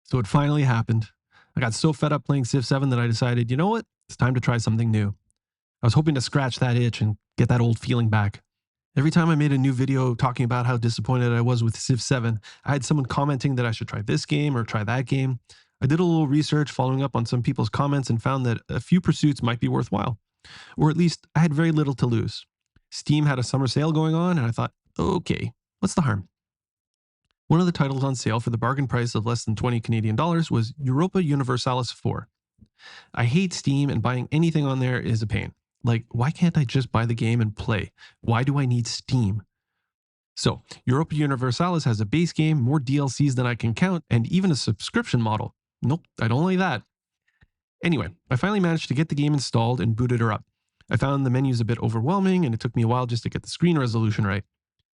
So it finally happened. I got so fed up playing Civ 7 that I decided, you know what? It's time to try something new. I was hoping to scratch that itch and get that old feeling back. Every time I made a new video talking about how disappointed I was with Civ 7, I had someone commenting that I should try this game or try that game. I did a little research following up on some people's comments and found that a few pursuits might be worthwhile. Or at least I had very little to lose. Steam had a summer sale going on, and I thought, okay, what's the harm? One of the titles on sale for the bargain price of less than 20 Canadian dollars was Europa Universalis IV. I hate Steam, and buying anything on there is a pain. Like, why can't I just buy the game and play? Why do I need Steam? So, Europa Universalis has a base game, more DLCs than I can count, and even a subscription model. Nope, I don't like that. Anyway, I finally managed to get the game installed and booted her up. I found the menus a bit overwhelming, and it took me a while just to get the screen resolution right.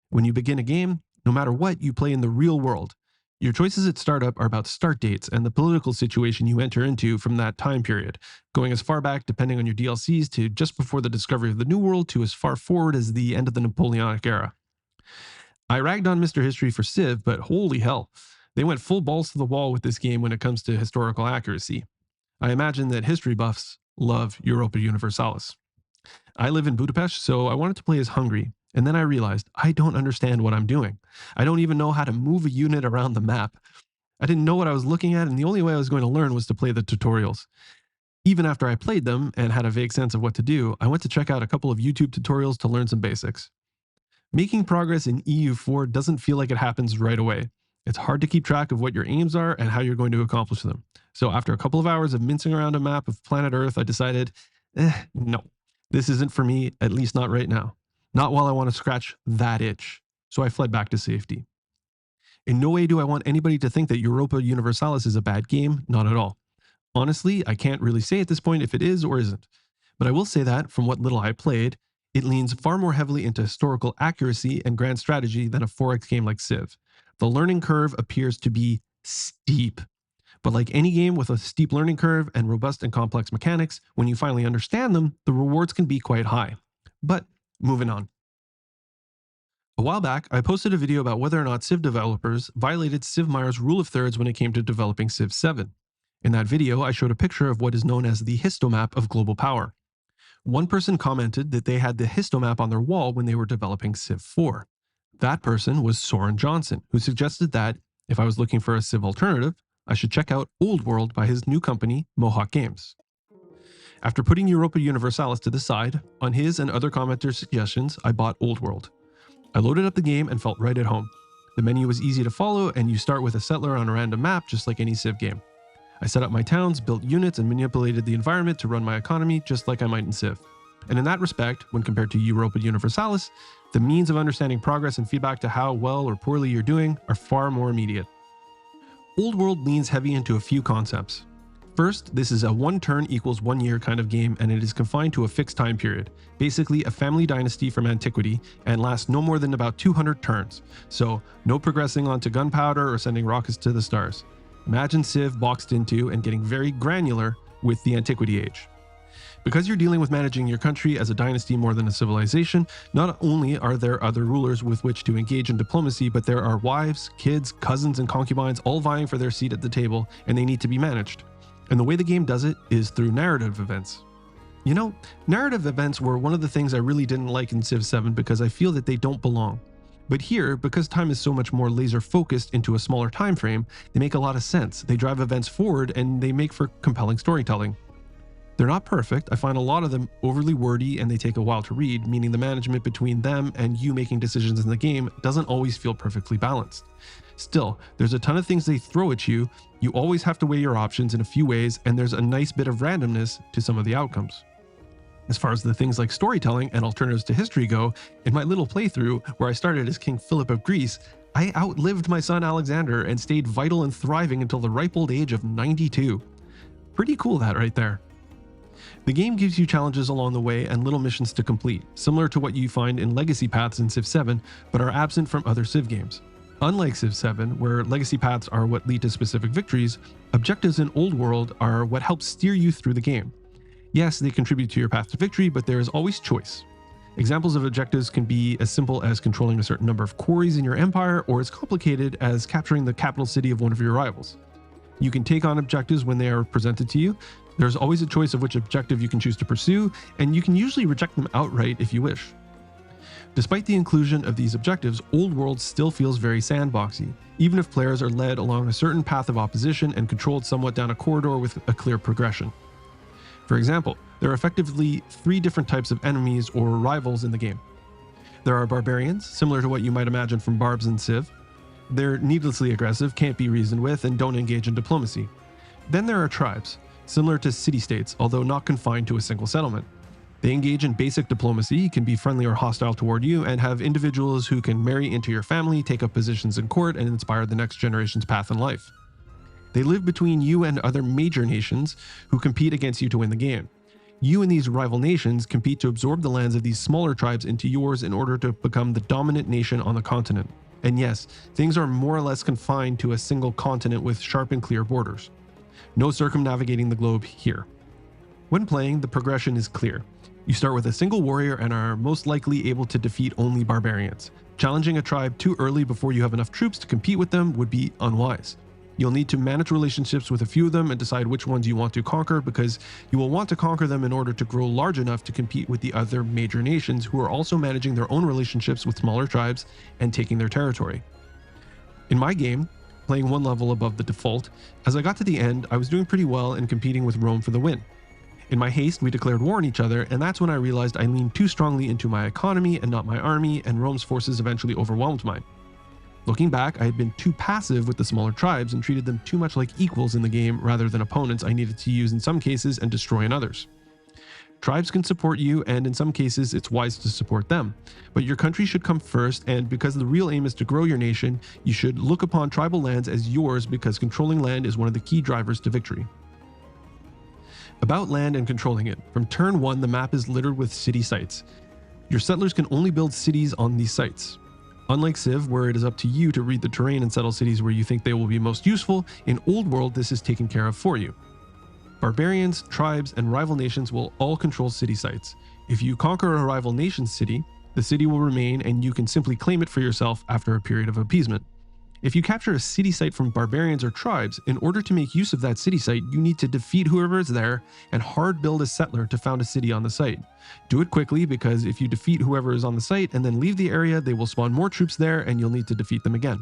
When you begin a game, no matter what, you play in the real world. Your choices at startup are about start dates and the political situation you enter into from that time period, going as far back, depending on your DLCs, to just before the discovery of the New World to as far forward as the end of the Napoleonic era. I ragged on Mr. History for Civ, but holy hell, they went full balls to the wall with this game when it comes to historical accuracy. I imagine that history buffs love Europa Universalis. I live in Budapest, so I wanted to play as Hungary. And then I realized I don't understand what I'm doing. I don't even know how to move a unit around the map. I didn't know what I was looking at, and the only way I was going to learn was to play the tutorials. Even after I played them and had a vague sense of what to do, I went to check out a couple of YouTube tutorials to learn some basics. Making progress in EU4 doesn't feel like it happens right away. It's hard to keep track of what your aims are and how you're going to accomplish them. So after a couple of hours of mincing around a map of planet Earth, I decided, no, this isn't for me, at least not right now. Not while I want to scratch that itch. So I fled back to safety. In no way do I want anybody to think that Europa Universalis is a bad game, not at all. Honestly, I can't really say at this point if it is or isn't. But I will say that, from what little I played, it leans far more heavily into historical accuracy and grand strategy than a 4X game like Civ. The learning curve appears to be steep. But like any game with a steep learning curve and robust and complex mechanics, when you finally understand them, the rewards can be quite high. But moving on. A while back, I posted a video about whether or not Civ developers violated Civ Meyer's rule of thirds when it came to developing Civ 7. In that video, I showed a picture of what is known as the histomap of global power. One person commented that they had the histomap on their wall when they were developing Civ 4. That person was Soren Johnson, who suggested that, if I was looking for a Civ alternative, I should check out Old World by his new company, Mohawk Games. After putting Europa Universalis to the side, on his and other commenters' suggestions, I bought Old World. I loaded up the game and felt right at home. The menu was easy to follow, and you start with a settler on a random map just like any Civ game. I set up my towns, built units, and manipulated the environment to run my economy just like I might in Civ. And in that respect, when compared to Europa Universalis, the means of understanding progress and feedback to how well or poorly you're doing are far more immediate. Old World leans heavy into a few concepts. First, this is a 1 turn equals 1 year kind of game, and it is confined to a fixed time period, basically a family dynasty from antiquity, and lasts no more than about 200 turns, so no progressing onto gunpowder or sending rockets to the stars. Imagine Civ boxed into and getting very granular with the antiquity age. Because you're dealing with managing your country as a dynasty more than a civilization, not only are there other rulers with which to engage in diplomacy, but there are wives, kids, cousins, and concubines all vying for their seat at the table, and they need to be managed. And the way the game does it is through narrative events. You know, narrative events were one of the things I really didn't like in Civ 7 because I feel that they don't belong. But here, because time is so much more laser focused into a smaller time frame, they make a lot of sense. They drive events forward and they make for compelling storytelling. They're not perfect. I find a lot of them overly wordy and they take a while to read, meaning the management between them and you making decisions in the game doesn't always feel perfectly balanced. Still, there's a ton of things they throw at you. You always have to weigh your options in a few ways, and there's a nice bit of randomness to some of the outcomes. As far as the things like storytelling and alternatives to history go, in my little playthrough where I started as King Philip of Greece, I outlived my son Alexander and stayed vital and thriving until the ripe old age of 92. Pretty cool that right there. The game gives you challenges along the way and little missions to complete, similar to what you find in legacy paths in Civ 7, but are absent from other Civ games. Unlike Civ 7, where legacy paths are what lead to specific victories, objectives in Old World are what help steer you through the game. Yes, they contribute to your path to victory, but there is always choice. Examples of objectives can be as simple as controlling a certain number of quarries in your empire, or as complicated as capturing the capital city of one of your rivals. You can take on objectives when they are presented to you. There's always a choice of which objective you can choose to pursue, and you can usually reject them outright if you wish. Despite the inclusion of these objectives, Old World still feels very sandboxy, even if players are led along a certain path of opposition and controlled somewhat down a corridor with a clear progression. For example, there are effectively 3 different types of enemies or rivals in the game. There are barbarians, similar to what you might imagine from Barbs and Civ. They're needlessly aggressive, can't be reasoned with, and don't engage in diplomacy. Then there are tribes, similar to city-states, although not confined to a single settlement. They engage in basic diplomacy, can be friendly or hostile toward you, and have individuals who can marry into your family, take up positions in court, and inspire the next generation's path in life. They live between you and other major nations who compete against you to win the game. You and these rival nations compete to absorb the lands of these smaller tribes into yours in order to become the dominant nation on the continent. And yes, things are more or less confined to a single continent with sharp and clear borders. No circumnavigating the globe here. When playing, the progression is clear. You start with a single warrior and are most likely able to defeat only barbarians. Challenging a tribe too early before you have enough troops to compete with them would be unwise. You'll need to manage relationships with a few of them and decide which ones you want to conquer, because you will want to conquer them in order to grow large enough to compete with the other major nations who are also managing their own relationships with smaller tribes and taking their territory. In my game, playing 1 level above the default, as I got to the end, I was doing pretty well and competing with Rome for the win. In my haste, we declared war on each other, and that's when I realized I leaned too strongly into my economy and not my army, and Rome's forces eventually overwhelmed mine. Looking back, I had been too passive with the smaller tribes and treated them too much like equals in the game rather than opponents I needed to use in some cases and destroy in others. Tribes can support you, and in some cases it's wise to support them, but your country should come first, and because the real aim is to grow your nation, you should look upon tribal lands as yours, because controlling land is one of the key drivers to victory. About land and controlling it. From turn 1, the map is littered with city sites. Your settlers can only build cities on these sites. Unlike Civ, where it is up to you to read the terrain and settle cities where you think they will be most useful, in Old World this is taken care of for you. Barbarians, tribes, and rival nations will all control city sites. If you conquer a rival nation's city, the city will remain and you can simply claim it for yourself after a period of appeasement. If you capture a city site from barbarians or tribes, in order to make use of that city site, you need to defeat whoever is there and hard build a settler to found a city on the site. Do it quickly, because if you defeat whoever is on the site and then leave the area, they will spawn more troops there and you'll need to defeat them again.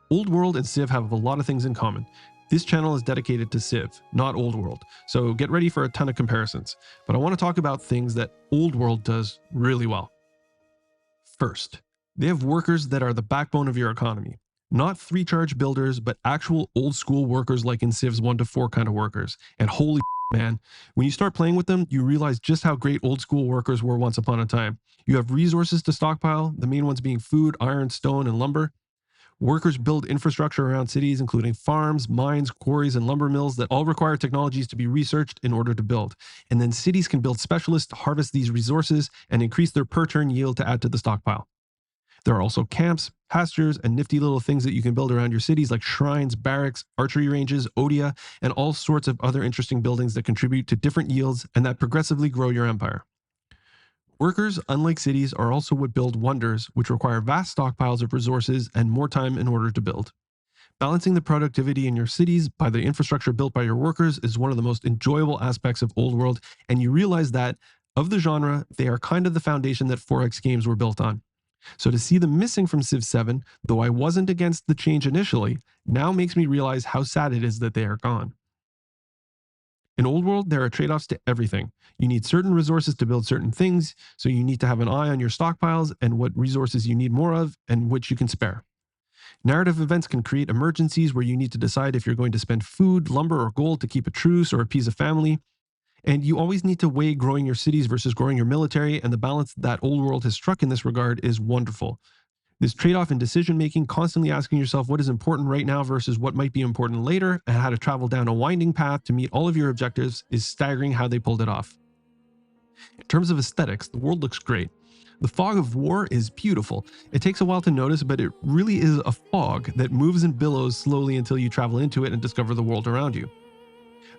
Old World and Civ have a lot of things in common. This channel is dedicated to Civ, not Old World, so get ready for a ton of comparisons. But I want to talk about things that Old World does really well. First, they have workers that are the backbone of your economy. Not 3-charge builders, but actual old school workers like in Civ's 1 to 4 kind of workers. And holy man, when you start playing with them, you realize just how great old school workers were once upon a time. You have resources to stockpile, the main ones being food, iron, stone, and lumber. Workers build infrastructure around cities, including farms, mines, quarries, and lumber mills that all require technologies to be researched in order to build. And then cities can build specialists to harvest these resources and increase their per-turn yield to add to the stockpile. There are also camps, pastures, and nifty little things that you can build around your cities, like shrines, barracks, archery ranges, odia, and all sorts of other interesting buildings that contribute to different yields and that progressively grow your empire. Workers, unlike cities, are also what build wonders, which require vast stockpiles of resources and more time in order to build. Balancing the productivity in your cities by the infrastructure built by your workers is one of the most enjoyable aspects of Old World, and you realize that, of the genre, they are kind of the foundation that 4X games were built on. So to see them missing from Civ VII, though I wasn't against the change initially, now makes me realize how sad it is that they are gone. In Old World, there are trade-offs to everything. You need certain resources to build certain things, so you need to have an eye on your stockpiles and what resources you need more of and which you can spare. Narrative events can create emergencies where you need to decide if you're going to spend food, lumber, or gold to keep a truce or appease a family. And you always need to weigh growing your cities versus growing your military, and the balance that Old World has struck in this regard is wonderful. This trade-off in decision-making, constantly asking yourself what is important right now versus what might be important later, and how to travel down a winding path to meet all of your objectives, is staggering how they pulled it off. In terms of aesthetics, the world looks great. The fog of war is beautiful. It takes a while to notice, but it really is a fog that moves and billows slowly until you travel into it and discover the world around you.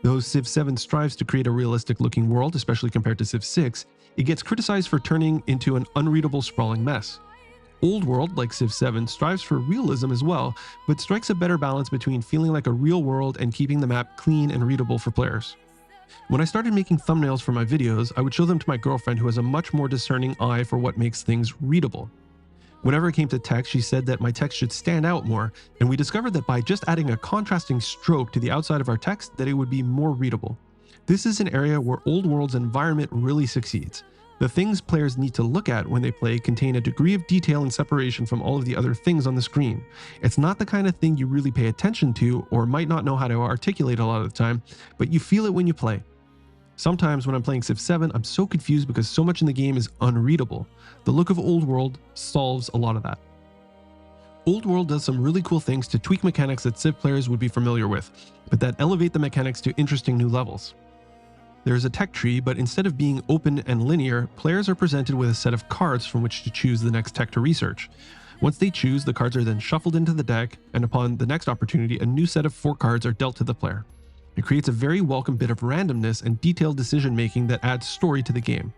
Though Civ VII strives to create a realistic-looking world, especially compared to Civ VI, it gets criticized for turning into an unreadable, sprawling mess. Old World, like Civ VII, strives for realism as well, but strikes a better balance between feeling like a real world and keeping the map clean and readable for players. When I started making thumbnails for my videos, I would show them to my girlfriend, who has a much more discerning eye for what makes things readable. Whenever it came to text, she said that my text should stand out more, and we discovered that by just adding a contrasting stroke to the outside of our text, that it would be more readable. This is an area where Old World's environment really succeeds. The things players need to look at when they play contain a degree of detail and separation from all of the other things on the screen. It's not the kind of thing you really pay attention to or might not know how to articulate a lot of the time, but you feel it when you play. Sometimes when I'm playing Civ VII, I'm so confused because so much in the game is unreadable. The look of Old World solves a lot of that. Old World does some really cool things to tweak mechanics that Civ players would be familiar with, but that elevate the mechanics to interesting new levels. There is a tech tree, but instead of being open and linear, players are presented with a set of cards from which to choose the next tech to research. Once they choose, the cards are then shuffled into the deck, and upon the next opportunity, a new set of 4 cards are dealt to the player. It creates a very welcome bit of randomness and detailed decision making that adds story to the game.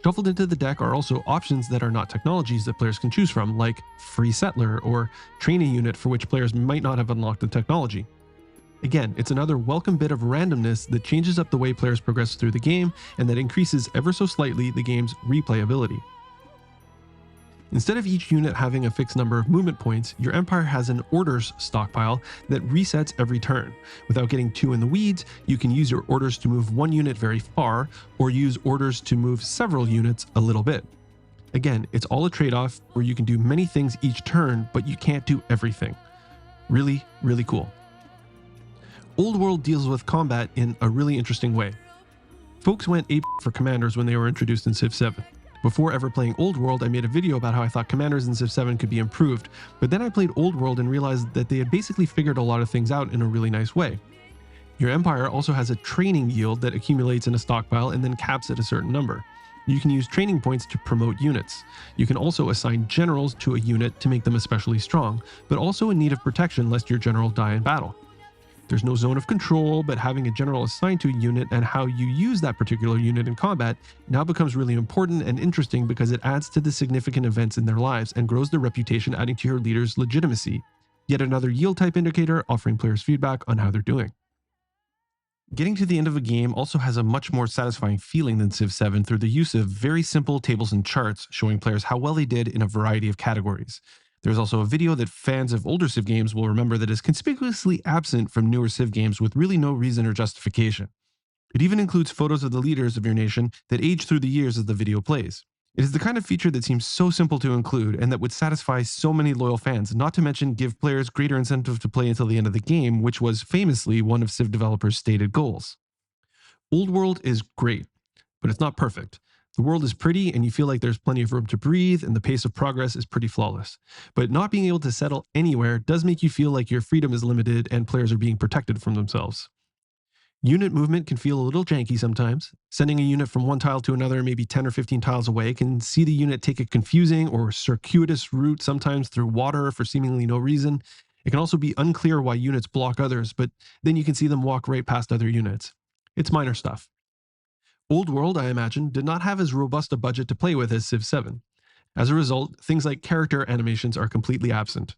Shuffled into the deck are also options that are not technologies that players can choose from, like Free Settler or Training Unit, for which players might not have unlocked the technology. Again, it's another welcome bit of randomness that changes up the way players progress through the game and that increases ever so slightly the game's replayability. Instead of each unit having a fixed number of movement points, your Empire has an orders stockpile that resets every turn. Without getting too in the weeds, you can use your orders to move one unit very far, or use orders to move several units a little bit. Again, it's all a trade-off where you can do many things each turn, but you can't do everything. Really, really cool. Old World deals with combat in a really interesting way. Folks went ape for commanders when they were introduced in Civ VII. Before ever playing Old World, I made a video about how I thought commanders in Civ VII could be improved, but then I played Old World and realized that they had basically figured a lot of things out in a really nice way. Your Empire also has a training yield that accumulates in a stockpile and then caps at a certain number. You can use training points to promote units. You can also assign generals to a unit to make them especially strong, but also in need of protection lest your general die in battle. There's no zone of control, but having a general assigned to a unit and how you use that particular unit in combat now becomes really important and interesting because it adds to the significant events in their lives and grows their reputation, adding to your leader's legitimacy. Yet another yield type indicator offering players feedback on how they're doing. Getting to the end of a game also has a much more satisfying feeling than Civ VII through the use of very simple tables and charts showing players how well they did in a variety of categories. There's also a video that fans of older Civ games will remember that is conspicuously absent from newer Civ games with really no reason or justification. It even includes photos of the leaders of your nation that age through the years as the video plays. It is the kind of feature that seems so simple to include and that would satisfy so many loyal fans, not to mention give players greater incentive to play until the end of the game, which was famously one of Civ developers' stated goals. Old World is great, but it's not perfect. The world is pretty and you feel like there's plenty of room to breathe and the pace of progress is pretty flawless. But not being able to settle anywhere does make you feel like your freedom is limited and players are being protected from themselves. Unit movement can feel a little janky sometimes. Sending a unit from one tile to another, maybe 10 or 15 tiles away, can see the unit take a confusing or circuitous route, sometimes through water for seemingly no reason. It can also be unclear why units block others, but then you can see them walk right past other units. It's minor stuff. Old World, I imagine, did not have as robust a budget to play with as Civ VII. As a result, things like character animations are completely absent.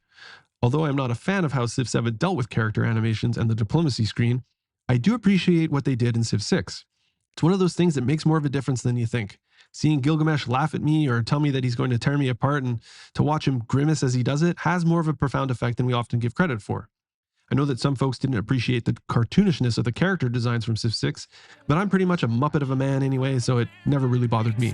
Although I'm not a fan of how Civ VII dealt with character animations and the diplomacy screen, I do appreciate what they did in Civ VI. It's one of those things that makes more of a difference than you think. Seeing Gilgamesh laugh at me or tell me that he's going to tear me apart and to watch him grimace as he does it has more of a profound effect than we often give credit for. I know that some folks didn't appreciate the cartoonishness of the character designs from Civ VI, but I'm pretty much a muppet of a man anyway, so it never really bothered me.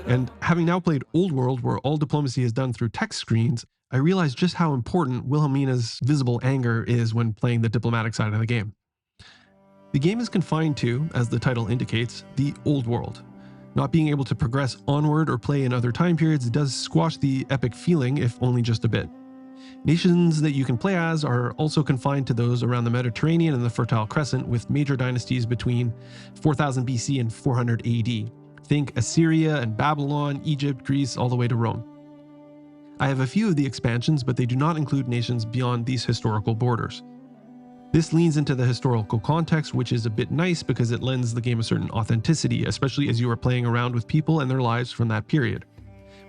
And having now played Old World, where all diplomacy is done through text screens, I realized just how important Wilhelmina's visible anger is when playing the diplomatic side of the game. The game is confined to, as the title indicates, the Old World. Not being able to progress onward or play in other time periods does squash the epic feeling, if only just a bit. Nations that you can play as are also confined to those around the Mediterranean and the Fertile Crescent, with major dynasties between 4000 BC and 400 AD. Think Assyria and Babylon, Egypt, Greece, all the way to Rome. I have a few of the expansions, but they do not include nations beyond these historical borders. This leans into the historical context, which is a bit nice because it lends the game a certain authenticity, especially as you are playing around with people and their lives from that period.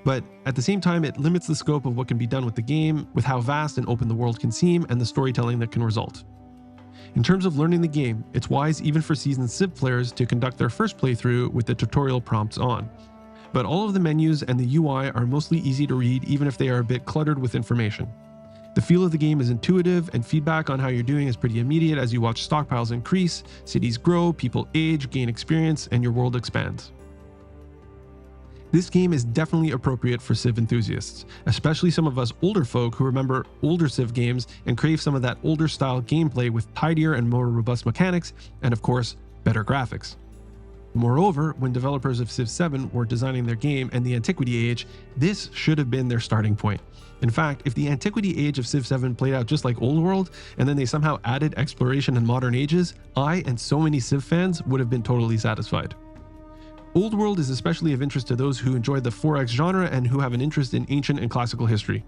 But at the same time, it limits the scope of what can be done with the game, with how vast and open the world can seem, and the storytelling that can result. In terms of learning the game, it's wise even for seasoned Civ players to conduct their first playthrough with the tutorial prompts on. But all of the menus and the UI are mostly easy to read even if they are a bit cluttered with information. The feel of the game is intuitive, and feedback on how you're doing is pretty immediate as you watch stockpiles increase, cities grow, people age, gain experience, and your world expands. This game is definitely appropriate for Civ enthusiasts, especially some of us older folk who remember older Civ games and crave some of that older style gameplay with tidier and more robust mechanics, and of course, better graphics. Moreover, when developers of Civ VII were designing their game and the Antiquity Age, this should have been their starting point. In fact, if the Antiquity Age of Civ VII played out just like Old World, and then they somehow added exploration and modern ages, I and so many Civ fans would have been totally satisfied. Old World is especially of interest to those who enjoy the 4X genre and who have an interest in ancient and classical history.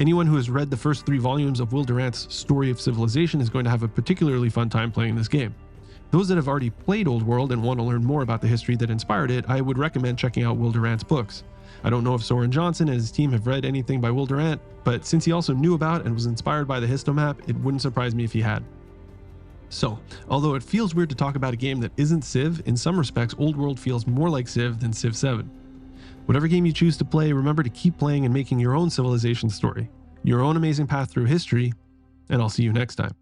Anyone who has read the first 3 volumes of Will Durant's Story of Civilization is going to have a particularly fun time playing this game. Those that have already played Old World and want to learn more about the history that inspired it, I would recommend checking out Will Durant's books. I don't know if Soren Johnson and his team have read anything by Will Durant, but since he also knew about and was inspired by the Histomap, it wouldn't surprise me if he had. So, although it feels weird to talk about a game that isn't Civ, in some respects Old World feels more like Civ than Civ VII. Whatever game you choose to play, remember to keep playing and making your own civilization story, your own amazing path through history, and I'll see you next time.